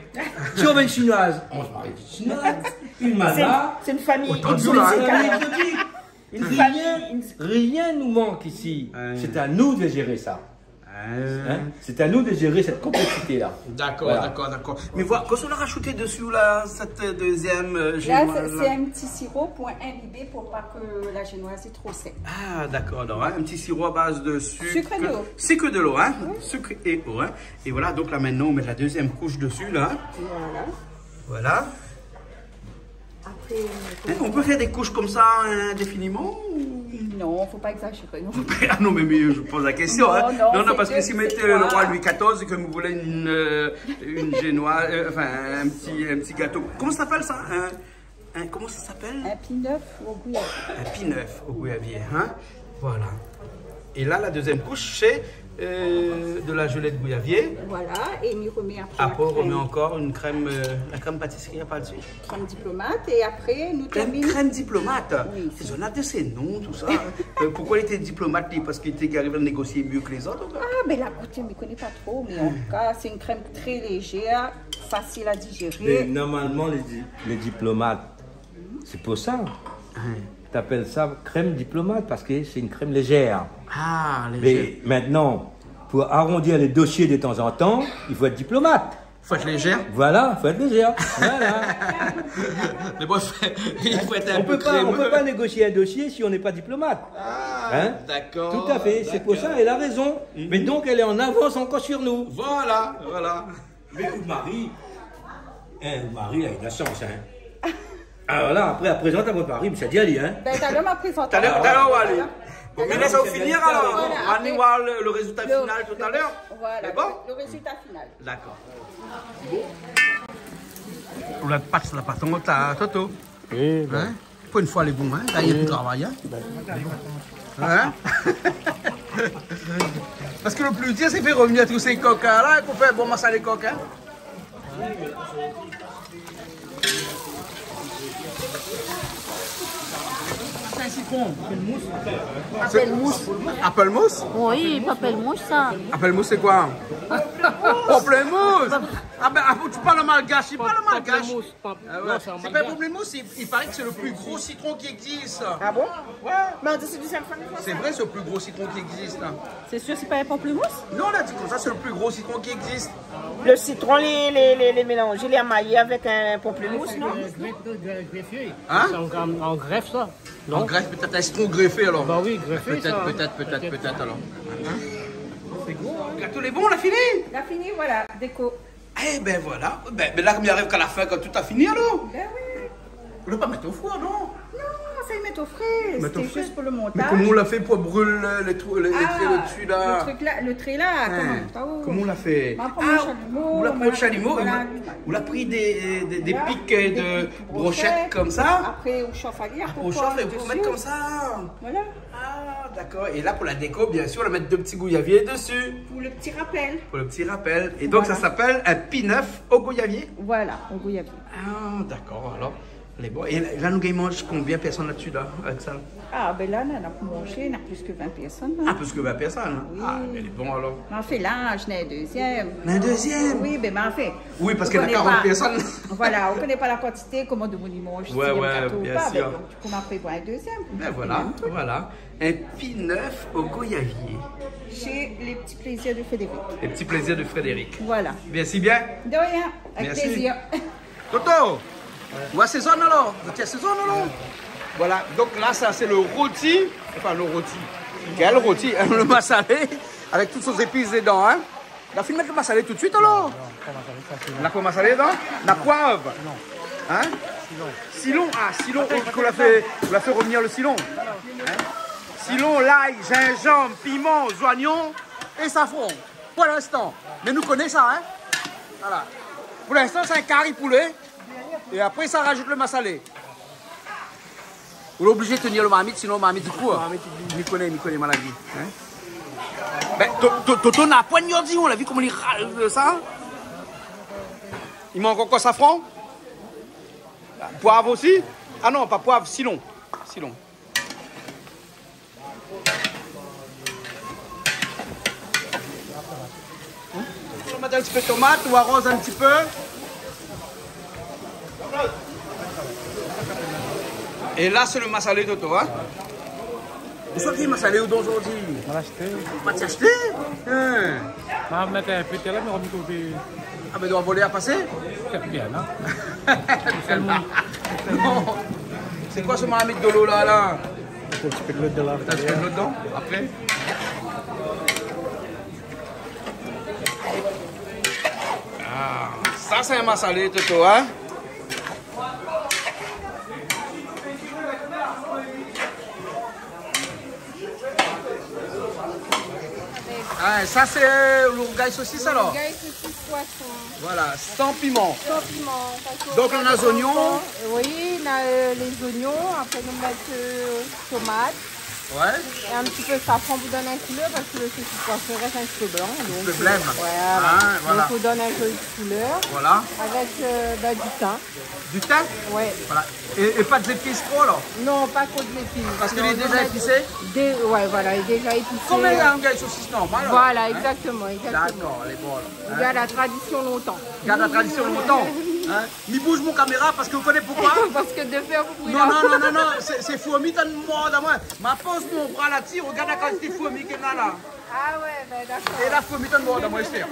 Si on veut une chinoise, on se marie avec une chinoise, une Malbar. C'est une famille exotique. Rien nous manque ici. C'est à nous de gérer ça. Hein? C'est à nous de gérer cette complexité-là. D'accord, voilà. D'accord. Mais voilà, quand on a rajouté dessus là, cette deuxième génoise. Là, c'est un petit sirop pour imbiber pour pas que la génoise est trop sec. Ah, d'accord. Hein? Un petit sirop à base de sucre. Sucre et d'eau. Sucre de l'eau, hein? Oui. Sucre et eau, hein? Et voilà, donc là maintenant, on met la deuxième couche dessus, là. Voilà. Après, on peut faire des couches comme ça indéfiniment ou... Non, il ne faut pas exagérer. Non. Ah non, mais je pose la question. Non, parce que si vous mettez le roi Louis XIV et que vous voulez une génoise, enfin un petit gâteau. Comment ça s'appelle ça? Comment ça s'appelle? Un P9 au gouyavier. Un P9 au gouyavier, hein? Voilà. Et là, la deuxième couche, c'est de la gelée de gouyavier. Voilà, et on remet après on remet encore une crème, la crème pâtisserie, pas dessus. Crème diplomate, et après nous terminons. Crème diplomate. Oui, c'est on a de ces noms, tout ça. Pourquoi il était diplomate? Parce qu'il était arrivé à négocier mieux que les autres. Ah, mais la côté, je ne connais pas trop, mais en tout cas, c'est une crème très légère, facile à digérer. Mais normalement, les diplomates, c'est pour ça. Tu appelles ça crème diplomate parce que c'est une crème légère. Ah, légère. Mais maintenant, pour arrondir les dossiers de temps en temps, il faut être diplomate. Il faut être légère. Voilà, il faut être légère. Voilà. Mais bon, il faut être un peu on ne peut pas négocier un dossier si on n'est pas diplomate. Ah, hein? D'accord. Tout à fait, c'est pour ça, elle a raison. Mais donc, elle est en avance encore sur nous. Voilà. Mais Marie, Marie a une chance, hein. Alors là, après, elle présente à votre mari, mais ça dit Ali, hein. Ben, t'as l'homme à présenter. T'as l'heure, allez. Bon, mais laisse-nous finir alors. On va aller voir le résultat final tout à l'heure. Voilà, bon le résultat final. D'accord. On la passe la patron, t'as Toto. Oui, ben. Pour une fois, les bons, hein. Là, il y a du travail, hein. Parce que le plus dur, c'est faire revenir tous ces coquins là, qu'on fait bon massage les coquins. C'est un citron. Pamplemousse. Pamplemousse? Oui, pamplemousse, ça. Pamplemousse, c'est quoi? Pamplemousse. Ah ben, tu parles malgache, il parle malgache. C'est pas pamplemousse, il paraît que c'est le plus gros citron qui existe. Ah bon? Ouais. Mais c'est du Saint-François. C'est vrai, c'est le plus gros citron qui existe. C'est sûr, c'est pas un pamplemousse? Non, on a dit comme ça, c'est le plus gros citron qui existe. Le citron, les mélanger, les amailler avec un pamplemousse, non? Hein? En greffe, ça. En greffe, peut-être un citron greffé alors. Bah oui, greffé. Peut-être alors. C'est gros. Le gâteau est bon, on a fini? On a fini, voilà, déco. Eh ben voilà. Ben là, comme il arrive qu'à la fin, quand tout a fini alors. Ben oui. On ne peut pas mettre au four, non? Non, ça y met au frais. C'était juste pour le montage. Mais comment on l'a fait pour brûler les traits dessus là? Le truc là, le trait là, comment on l'a fait? On l'a pris le chalumeau, on l'a pris des pics de brochettes comme ça. Après, on chauffe à lire. On chauffe et pour mettre comme ça. Voilà. Ah, d'accord. Et là, pour la déco, bien sûr, on va mettre 2 petits gouyaviers dessus. Pour le petit rappel. Pour le petit rappel. Et donc, ça s'appelle un P9 au gouyavier? Voilà, au gouyavier. Ah, d'accord. Alors, elle est bonne. Et là, nous mange combien de personnes là-dessus, là, avec ça? Ah, ben là, on a pour manger, on a plus que 20 personnes. Là. Ah, plus que 20 personnes? Oui. Ah, elle est bon alors. Mais en fait, là, je n'ai un deuxième. Un deuxième? Oui, mais en fait. Oui, parce qu'il y a 40 personnes. Voilà, on ne connaît pas la quantité, comment de mon mange. Ouais, bien sûr. Ben, donc, comment prévoir un deuxième? Ben voilà. Un P9 au goyavier. Chez les petits plaisirs de Frédéric. Les petits plaisirs de Frédéric. Voilà. Merci bien. De rien, avec plaisir. Toto, on assaisonne alors. Tu assaisonnes alors. Voilà, donc là, ça c'est le rôti. Enfin, le rôti. Quel rôti? Le massalé, avec toutes ces épices dedans. Hein. On a fini de mettre le massalé tout de suite alors? On a quoi massalé dedans? La poivre? Non. Hein? Silon. Ah, silon. On l'a fait revenir le silon. Hein? Silon, l'ail, gingembre, piment, oignons et safran. Pour l'instant. Mais nous connaissons ça, hein? Voilà. Pour l'instant, c'est un curry poulet. Et après, ça rajoute le massalé. On est obligé de tenir le marmite, sinon le marmite du coup. Il connaît maladie. Hein? Ben, Toto n'a pas de on l'a vu comment il râle ça. Il manque encore safran. Poivre aussi. Ah non, pas poivre, silon. On va mettre un petit peu de tomate, on arrose un petit peu. Et là, c'est le massalé Toto, hein? Vous sortez le massalé où aujourd'hui? On va l'acheter. On va t'acheter? On va mettre un peu de là, mais on va mettre côté. Ah, mais on doit voler à passer? C'est bien, hein? Non. C'est quoi ce marmite de l'eau là? Un petit peu de l'eau dedans. Un petit peu de l'eau dedans? Après? Ah, ça c'est un massalé Toto, hein? Ah, ça c'est le rougail saucisse alors? Rougail saucisse poisson. Voilà, sans piment. Sans piment. Donc on a les oignons. Oui, on a les oignons, après on va mettre tomates. Ouais. Et un petit peu de safran pour donner un couleur parce que le saucisse poisson reste un petit peu blanc. Donc, le blême. Voilà. Donc on donne un joli couleur. Voilà. Avec du thym. Du thym? Oui. Voilà. Et pas d'épices trop alors? Non, pas trop d'épices. Parce qu'il est déjà épicé? Ouais, voilà, il est déjà épicé. Comme un gars saucisse normal. Voilà, exactement. D'accord, les bons. Il garde la tradition longtemps. Garde la tradition longtemps. Hein? Mi bouge mon caméra parce que vous connaissez pourquoi? Parce que de faire vous Non, c'est fourmi, t'as une mort à moi. Ma pose mon bras là-dessus, regarde la quantité de fourmi qu'il y a là. Ah ouais, ben d'accord. Et la fourmi, t'as une mort à moi, j'espère.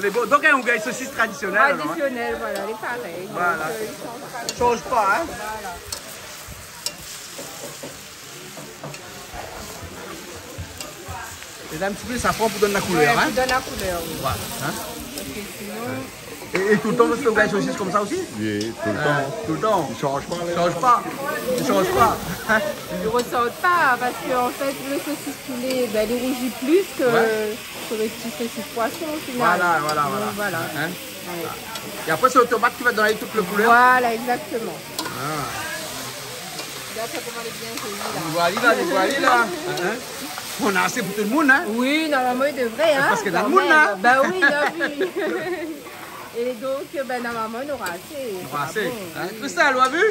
Les bons. Donc, un gars saucisse traditionnel. Traditionnel, voilà, il est pareil. Voilà. Donc, il change pas, hein? Voilà. Et là, un petit peu de safran pour donner la couleur, ouais, hein? pour donner la couleur, oui. Voilà. Hein? Et tout le temps, vous faites le gars saucisse comme ça aussi? Oui, tout le temps. Tout le temps. Il change pas. Il change pas. Il change pas. Il ne ressort pas parce qu'en fait, le saucisse poulet, ben, il rougit plus que le petit saucisse poisson au final. Voilà. Donc, voilà. Hein? Ouais. Et après, c'est l'automate qui va donner toute la couleur? Voilà, exactement. Ah. Regarde comment elle est bien jolie là. Voilà là. Hein? On a assez pour tout le monde, hein? Oui, normalement, il devrait, hein? Parce que dans le monde, là. Ben oui, oui. Et donc, ben, normalement, on aura assez. On aura assez. Bon, tout ça, elle a vu?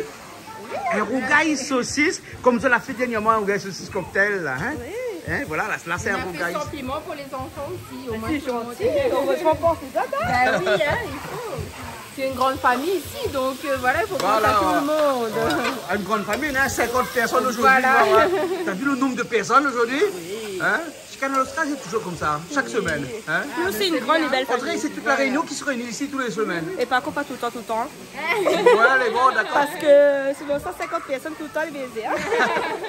Un rougail saucisse, comme ça l'a fait dernièrement, un rougail saucisse cocktail, là, hein? Oui. Hein, voilà, là, c'est un rougail. On a fait sans piment pour les enfants aussi. Au moins, c'est gentil. Heureusement pas, c'est ça, ben oui, hein, il faut. C'est une grande famille ici, donc voilà, il faut penser à tout le monde. Voilà. Une grande famille, hein, 50 personnes aujourd'hui. Voilà. T'as vu le nombre de personnes aujourd'hui? Oui. Hein? Canal Austral, c'est toujours comme ça, chaque semaine. Hein? Nous, c'est une grande et belle famille. On dirait que c'est toute la Réunion qui se réunit ici tous les semaines. Et par contre, pas tout le temps, tout le temps. Voilà, les bons, d'accord. Parce que c'est 150 personnes tout le temps, les baisers. Hein?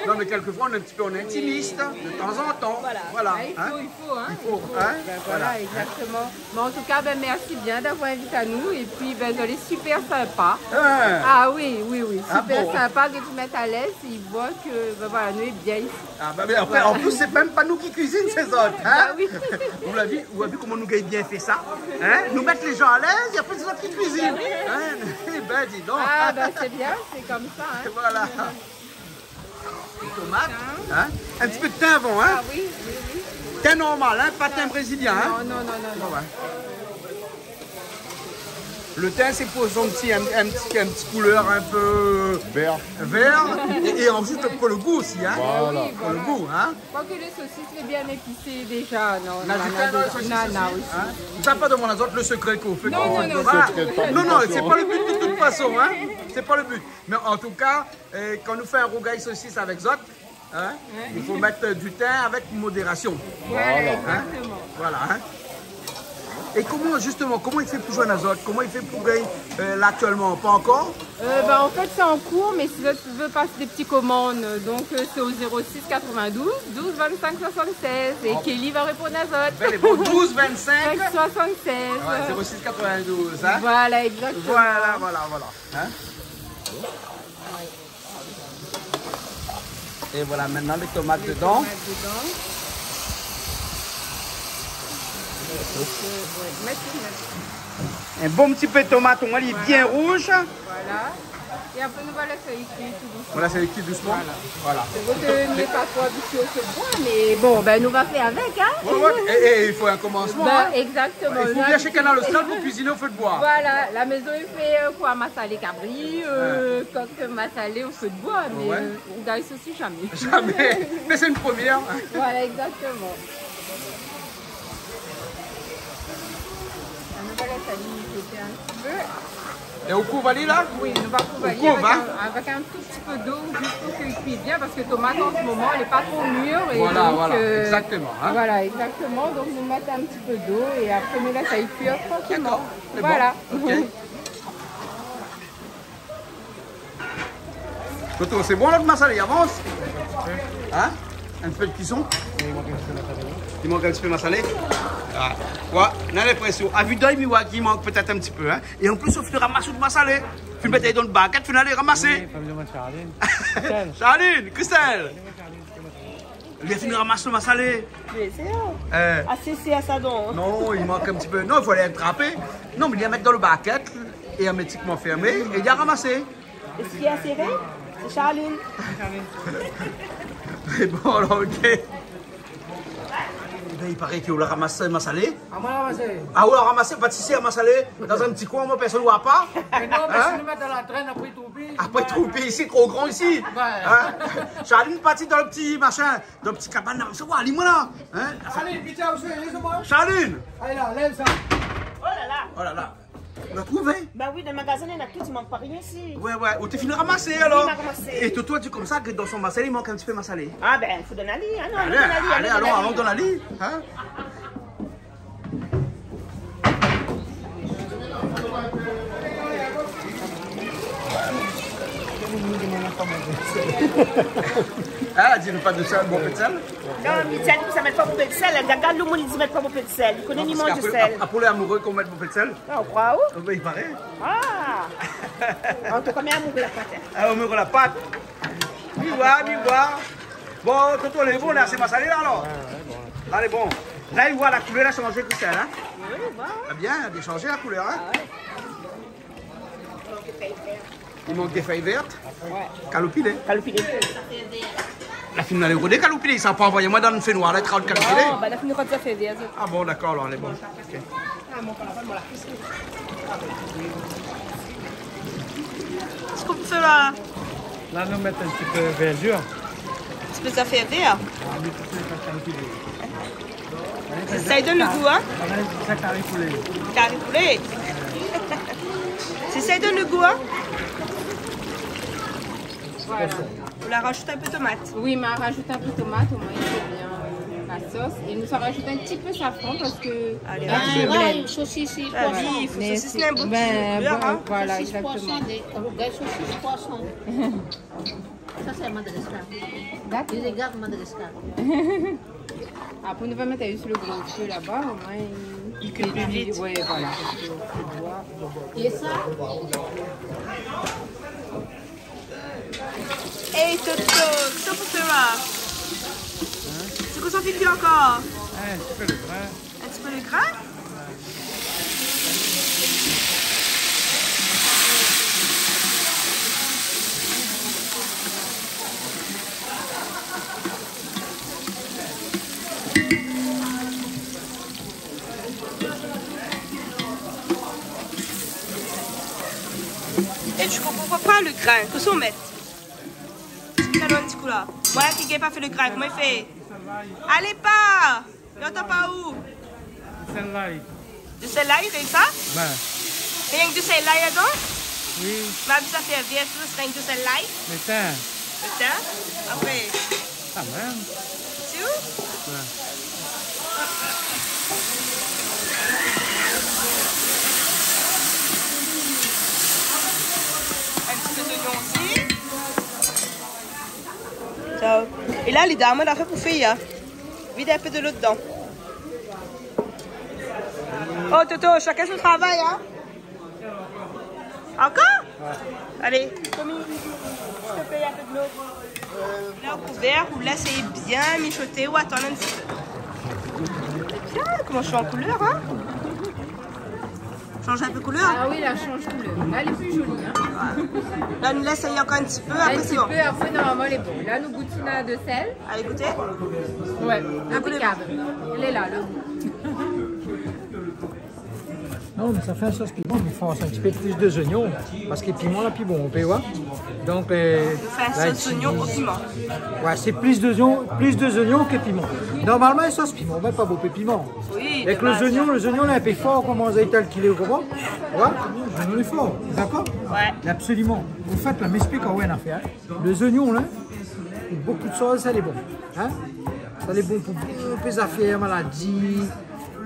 Non, mais quelquefois, on est un petit peu intimiste, de temps en temps. Voilà. Il faut, hein. Il faut, hein? Ben, voilà, exactement. Mais en tout cas, ben, merci bien d'avoir invité à nous. Et puis, ben, vous allez super sympa. Ah oui, super sympa, que tu mettes à l'aise. Ils voient que, ben, voilà, nous, est bien ici. Ah, ben, mais après, en plus, c'est même pas nous qui cuisinent, c'est autres. Hein? Ah, oui. Vous avez vu comment nous gagnons bien fait ça? Hein? Nous mettre les gens à l'aise et après c'est notre qui cuisine. Hein? Eh ben dis donc. Ah ben c'est bien, c'est comme ça. Hein? Voilà. Des tomates. Hein? Un petit peu de thym avant. Hein? Ah oui. Thym normal, hein? Pas thym brésilien. Hein? Non. Ouais. Le thym, c'est pour son petit, un petit couleur un peu vert. Et ensuite pour le goût aussi. Hein? Voilà. Oui, pour le goût. Hein? Je crois que les saucisses, les bien épicées déjà. Non, aussi. Hein? Ça pas demandé à le secret qu'on fait. Non, c'est pas le but de toute façon. Hein? C'est pas le but. Mais en tout cas, quand on fait un rougail saucisse avec Zot, hein? Il faut mettre du thym avec modération. Voilà, exactement. Voilà. Hein? Et comment il fait pour jouer à Nazot? Comment il fait pour gagner là actuellement? Pas encore? En fait, c'est en cours, mais si tu veux passer des petites commandes, donc c'est au 06 92 12 25 76. Et Kelly va répondre à Nazot. Ben, bon, 12 25 76. Ouais, 06 92. Hein? Voilà, exactement. Voilà. Hein? Et voilà, maintenant les tomates dedans. Un bon petit peu de tomate, on va aller bien rouge. Voilà. Et après, nous allons laisser cuire tout doucement. On laisse cuire doucement. Voilà. Vous n'êtes pas trop habitué au feu de bois, mais bon, ben nous va faire avec, hein. Et il faut un commencement. Ben, exactement. Il faut bien chez Canal Austral pour cuisiner au feu de bois. Voilà, la maison il fait quoi, massalé cabri, coque massalé au feu de bois, mais on gagne ceci jamais. Jamais. Mais c'est une première. Voilà, exactement. Et au couvalie là? Oui, nous va couvalie avec un tout petit peu d'eau juste pour qu'il cuise bien parce que tomate en ce moment elle n'est pas trop mûre. Et voilà, donc, exactement. Hein? Voilà, exactement. Donc nous mettons un petit peu d'eau et après nous laissons y cuire tranquillement. Voilà. Bon. Okay. Toto, c'est bon notre massalé, avance? Hein? Un peu de cuisson? Il manque un petit peu de massalé. Ah, ouais, on a l'impression. À vue d'œil, il manque peut-être un petit peu. Hein? Et en plus, on fait le ramassage de massalé. Tu le mets dans le baguette, tu vas aller ramasser. Charline, Christelle. Il a fini de ramasser le massalé. Mais c'est c'est à ça donc. Non, il manque un petit peu. Non, il faut aller attraper. Non, mais il a mettre dans le baguette et hermétiquement fermé et il a ramassé. Et ce qui est serré, c'est Charline. Mais bon, alors, ok. Il paraît qu'on l'a ramassé, massalé. Ah, moi, l'a ramassé. Ah, on l'a ramassé, pâtissier, massalé, dans un petit coin, moi, personne ne voit pas. Mais non, mais si nous mettons dans la traîne, après trouper. Après trouper, ici, trop grand ici. Ouais. Hein? Charline partie dans le petit machin, dans le petit cabane, c'est quoi, lis-moi là. Hein? Charline, pitié, aussi, laisse-moi. Charline. Allez là, lève ça. Oh là là. On l'a trouvé? Bah oui, dans le magasin, il y en a tout, il manque pas rien ici. Ouais, où t'es fini de ramasser alors? Oui, il m'a ramassé. Et toi, tu comme ça que dans son massalé, il manque un petit peu massalé. Ah ben, il faut donner la lit, hein? Non, allons dans la lit. Hein? Ah, dis pas de sel, bon peu de sel? Non, mais tiens, ça met pas beaucoup de sel. Regarde le monde, il dit mettre pas beaucoup de sel. Il connaît ni mange de sel. Pour les amoureux qu'on met beaucoup de sel? Ah, on croit où? Il paraît. Ah! En tout cas, mais amoureux la pâte. Ah, amoureux la pâte. Mi voir. Bon, Toto, on est bon, là, c'est ma salée là alors? Là, elle est bon. Là, il voit la couleur a changé, Christelle, hein? Oui, voilà. Ah bien, elle a changé la couleur, hein? Ah ouais. Il manque des feuilles vertes. Ouais. Calopilé. Calopilé. La fille n'a les calopilé. Ils ne savent pas envoyer moi dans une feuille noire. Là, calopilé. Non, bah la fille quand ça fait vert. Ah bon, d'accord, alors elle est bonne. Ok. Qu'est-ce qu'on peut faire là? Là, nous mettons un petit peu de verdure. Est-ce que ça fait vert? Ça lui donne le goût, hein? C'est carré poulet. Carré poulet. C'est ça lui donne le goût, hein? Voilà. On la rajoute un peu de tomate. Oui, mais on rajoute un peu de tomate, au moins il fait bien la sauce. Et nous en rajoute un petit peu safran parce que... Allez, ouais, saucisse, oui, poisson. il faut saucisse un beau bon, voilà, Saucisse, exactement. poisson, des saucisses, poisson. Ça, c'est Madagascar. D'accord. Ils regardent Madagascar. Après, on va mettre sur le gros feu là-bas, au moins il cuit plus vite. Oui, voilà. Et ça? Hey Toto, qu'est-ce que tu fais là? C'est quoi ça fait encore? Un petit peu de grain. Un petit peu de grain? Et tu comprends pas le grain, qu'est-ce qu'on met? Un petit coup là. Moi qui n'ai pas fait le grain, comment il fait? Allez pas! Y'entends pas où? Celle-là. De celle-là, il fait ça? Ben. Et rien que de celle-là, il y a dedans? Oui. Mais ça fait bien, ça serait rien que de celle-là. Mais tiens. Mais tiens, après. Ah même. C'est où? Ouais. Un petit peu d'oignon aussi. Ça. Et là, les dames, on a fait pour faire. Vide un peu de l'eau dedans. Oh, Toto, chacun son travail, hein? Encore? Ouais. Allez, Tommy, s'il te plaît, un peu de l'eau. Là, au couvert, ou là, c'est bien mijoté, ou attends un petit peu. C'est bien, comment je suis en couleur, hein? Change un peu de couleur? Ah oui, là, change couleur. Là, elle est plus jolie, hein? Ouais. Là, nous laisse encore un petit peu, après c'est bon. Un petit peu, après, normalement, elle est bonne. Là, nous goûtons de sel. Allez, goûter? Ouais, impeccable. Elle est là, le goût. Non, mais ça fait un sauce piment, mais il faut un petit peu plus de oignons, parce que le piment là, puis bon, on peut voir. Donc, on fait un sauce oignon au piment. Ouais, c'est plus d'oignons que piment. Normalement, une sauce piment, on met pas beaucoup de piment. Oui, avec les oignons, là, un peu fort, comme on a tel qu'il est au comment. Ouais, les oignons est fort, d'accord? Ouais. Absolument. Vous faites la m'explique en ouais, affaire. Les oignons, là, beaucoup de sauce, ça, c'est bon. Hein? Ça, c'est bon pour beaucoup de affaires, maladies.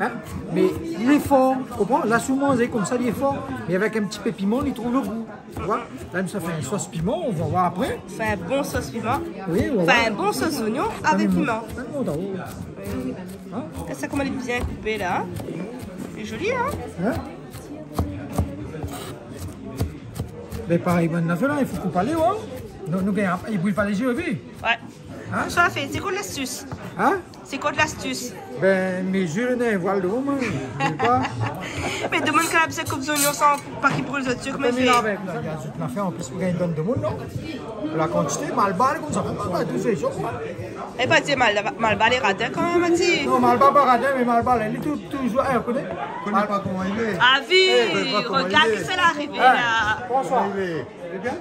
Hein? Mais il est fort, tu comprends? La soumance est comme ça, il est fort. Mais avec un petit peu de piment, il trouve le goût. Tu vois? Là, ça fait une sauce piment, on va voir après. On fait un bon sauce piment. Oui, on va un bon sauce oignon avec piment. Hein? Ça, comment elle est bien coupée là. Hein? C'est joli, hein? Hein? Mais pareil, bonne là, il faut couper aller, hein? Nous, il ne brûle pas les yeux, oui? Ouais. Hein? Ça fait, c'est quoi l'astuce? Hein? C'est quoi de l'astuce? Ben, mes yeux, ne voient de haut, moi. Mais demande qu'elle a besoin de couper les oignons sans pas qu'ils brûlent les autres, comment il fait? Avec, là, il y a toute l'affaire en plus pour gagner de monde, non? La quantité, mal balle, comme ça, pas tout c'est chaud, quoi. Elle pas dire mal balle est radin quand même, Mathieu. Non, mal balle pas radin, mais mal balle, elle est toujours. Elle connaît pas comment il est. Ah, vie! Regarde, c'est l'arrivée là. Bonsoir. C'est bien?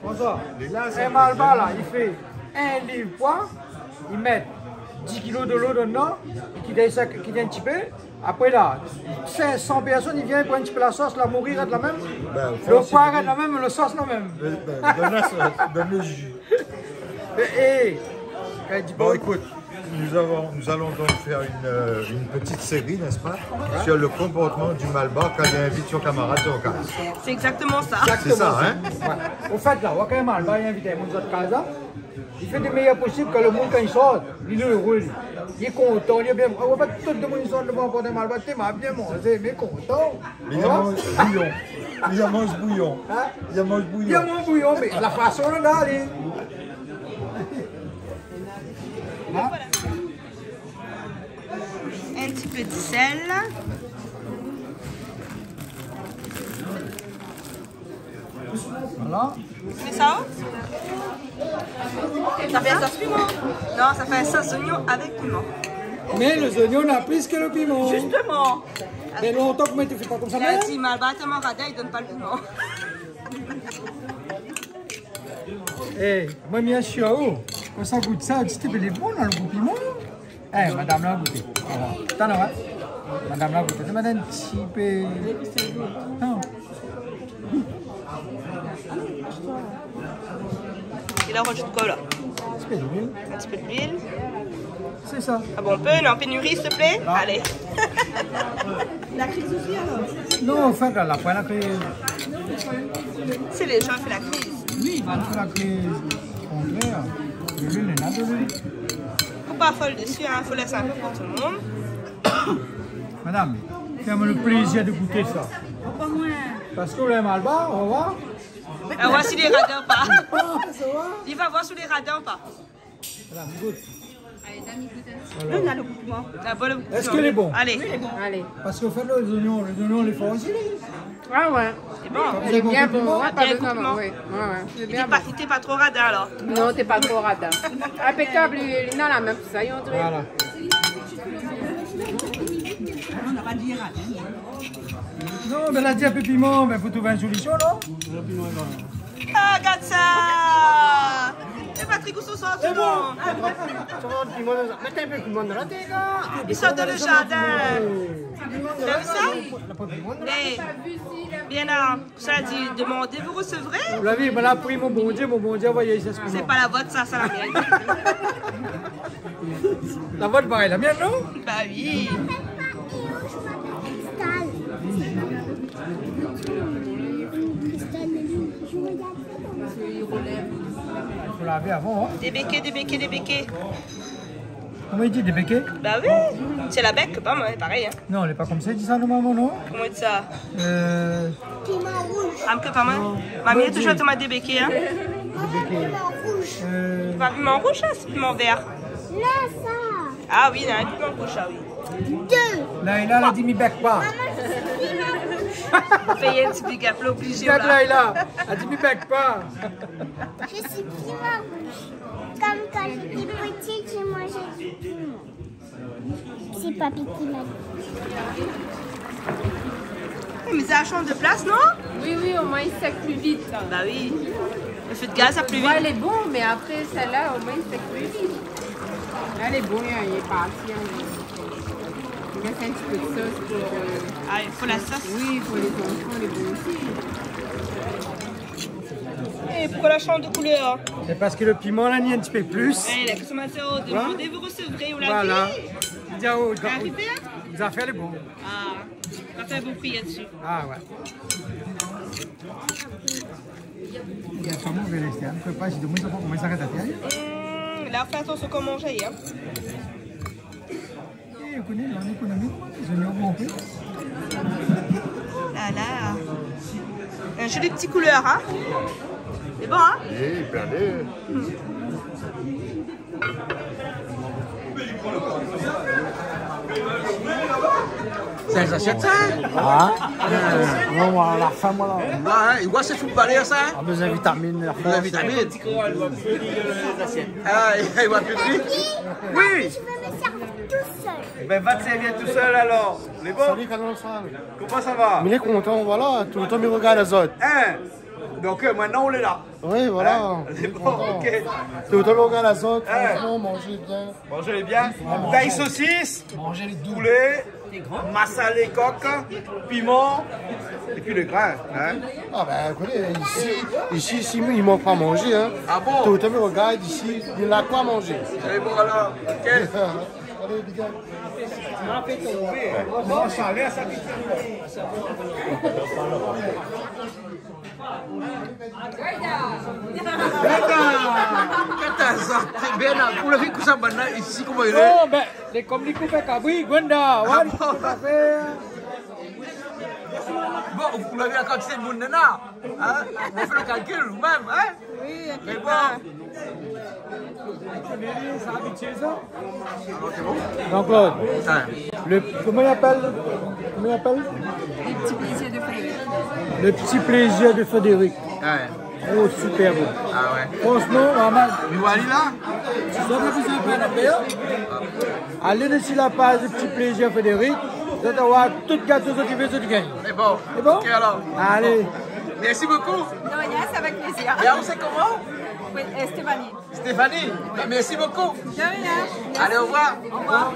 Bonsoir. Et mal balle, là, il fait 1 livre poids, ils mettent 10 kg de l'eau dedans, qui donne un petit peu. Après là, 500 personnes, ils viennent prendre un petit peu la sauce, la mourir de la même. Le poids est la même, le sauce la même. Donne la sauce, donne le jus. Bon, écoute, nous allons donc faire une petite série, n'est-ce pas, sur le comportement du Malbar quand il invite son camarade sur casa. C'est exactement ça. C'est ça, hein? Ouais. Au fait, là, quand un Malbar invite un monde sur casa, il fait du meilleur possible que le monde quand il sort, il est heureux. Il est content, il est bien. En fait, tout le monde sort devant pour des Malbar, il m'a bien mangé, mais content. Il mange bouillon. Il mange bouillon. Hein? Il mange bouillon. Il mange bouillon, mais la façon là, allez. Voilà. Un petit peu de sel. Voilà. C'est ça? Ça fait un sauce piment. Non, ça fait un sauce oignon avec piment. Mais les oignons n'ont plus que le piment. Justement. Mais longtemps que tu fais pas comme ça. Il a dit Malba tellement radin, il donne pas le piment. Eh, moi, bien sûr, quand ça goûte ça, tu te fais bon dans le goût piment. Eh, madame l'a goûté. Voilà. T'en as, madame l'a goûté. Madame, un petit peu. Non. Il a rajoute quoi là? Un petit peu d'huile. Un petit peu d'huile. C'est ça. Ah bon, on peut, non, pénurie s'il te plaît? Ah. Allez. La crise aussi alors? Non, en fait, la poêle, la crise. C'est les gens qui font la crise. Oui, ils font la crise. Au contraire, de l'huile, il y en a de l'huile. Faut pas folle dessus, il faut laisser un peu pour tout le monde. Madame, fais-moi le plaisir de goûter ça. Pas moins. Parce que le Malba, on va voir. On va voir si les radins ou pas. Il va voir si les radins ou pas. Madame, goûte. Voilà. On a le goût piment. Est-ce qu'il est bon? Allez. Oui, il est bon. Allez. Parce qu'au fait, les oignons, les font aussi. Ah ouais. C'est bon. Il est bien bon. Ah, Pas bien besoin, piment. oui. Ouais. T'es pas trop radin alors? Non, t'es pas trop radin. Impeccable, il n'a la même tout ça. Voilà. On n'a pas dit radin. Non, mais elle a dit un peu piment, mais il faut trouver une solution, non? Le piment est bon. Ah, regarde ça! Et Patrick, où sont sortis, non? Mettez un peu de piment dans la tête, là. Ils sortent dans le jardin. T'as vu ça? Bien là, ça dit, demandez, vous recevrez? Vous l'avez, il a pris mon bon Dieu, voyez, c'est ce que c'est pas la vôtre, ça, c'est la mienne. La vôtre, pareil, la mienne, non? Bah oui. Faut laver avant, hein? Des béquets. Comment il dit, des béquets? Bah oui, c'est la bec, pas moi, pareil. Hein. Non, elle n'est pas comme ça, il dit ça, non, maman, non? Comment il dit ça? Piment rouge. Ah, que pas moi? Mamie a toujours tomate des béquets, hein? Piment rouge. Pas piment rouge, hein? C'est piment vert. Là, ça. Ah oui, il y a un piment rouge, ah oui. Deux. Là, il a dit, mi bec pas. On fait un petit big up, l'obligé. Là, il a dit, mi bec pas. Je suis piment rouge. Comme quand j'étais petite, j'ai mangé du piment. C'est papy qui m'a dit. Mais ça change de place, non? Oui, au moins il sec plus vite. Bah oui. Le feu de gaz, ça plus vite. Ouais, elle est bon, mais après celle-là, au moins il sec plus vite. Elle est bon, il est parti. Il met un petit peu de sauce pour... Ah, il faut la sauce? Oui, pour les enfants, elle est bon aussi. Et pourquoi la change de couleur? C'est parce que le piment, là, il y a un petit peu plus. Eh, la consommateur, demandez, vous recevrez, vous l'avez. Voilà. Vous avez fait les bons. Ah, quand t'as un bon prix là-dessus. Ah ouais. Il y a comment on veut rester? On ne peut pas, j'ai demandé comment ça va t'attirer. Là, fais attention comment manger, hein. Et on connaît l'économie, les oignons vont plus. Là. Un joli petit couleur, hein. C'est bon, hein? Oui, regardez. Ça achète ça? Ah, non, la femme, voilà. Ouais, il voit ces footballeurs, ça? A besoin de vitamines, la force. La vitamine. Ah, il voit plus vite? Oui. Je veux me servir tout seul. Ben, va te servir tout seul alors. C'est bon? Salut, Canon Sal. Comment ça va? Mais il est content, voilà. Tout le temps, il regarde les autres. Hein? Donc maintenant, on est là. Oui, voilà. Hein? C'est bon, ok. Tout le temps, il regarde les autres. Franchement, mangez bien. Mangez bien. Taille saucisse. Mangez les poulet. Massalé coq. Piment. Et puis le grain. Hein? Ah ben, écoutez, ici, il ne manque pas à manger. Hein. Ah bon? Tout le temps, il regarde ici, il n'a quoi à manger. C'est bon alors. Ok. Allez, les gars. Vous l'avez que ça maintenant ici comment il est? Non, mais les communiqués fait cabri, Gwenda. Bon, vous l'avez la quantité de monde là. Hein? On fait le calcul vous-même, hein? Oui, mais bon. Jean-Claude, comment il appelle? Les petits plaisirs de Frédéric. Le petit plaisir de Frédéric. Ouais. Oh, super bon. Ah ouais. Franchement, vraiment. Mais voilà là. Si vous avez besoin de la paix, allez sur la page de Petit Plaisir Frédéric. Vous allez avoir tout le gâteau que tu veux, tu gagnes. C'est bon. C'est bon? Ok alors. Allez. Merci beaucoup. De rien, c'est avec plaisir. Et on sait comment? Oui, Stéphanie. Stéphanie, merci beaucoup. De rien. Allez, au revoir. Au revoir.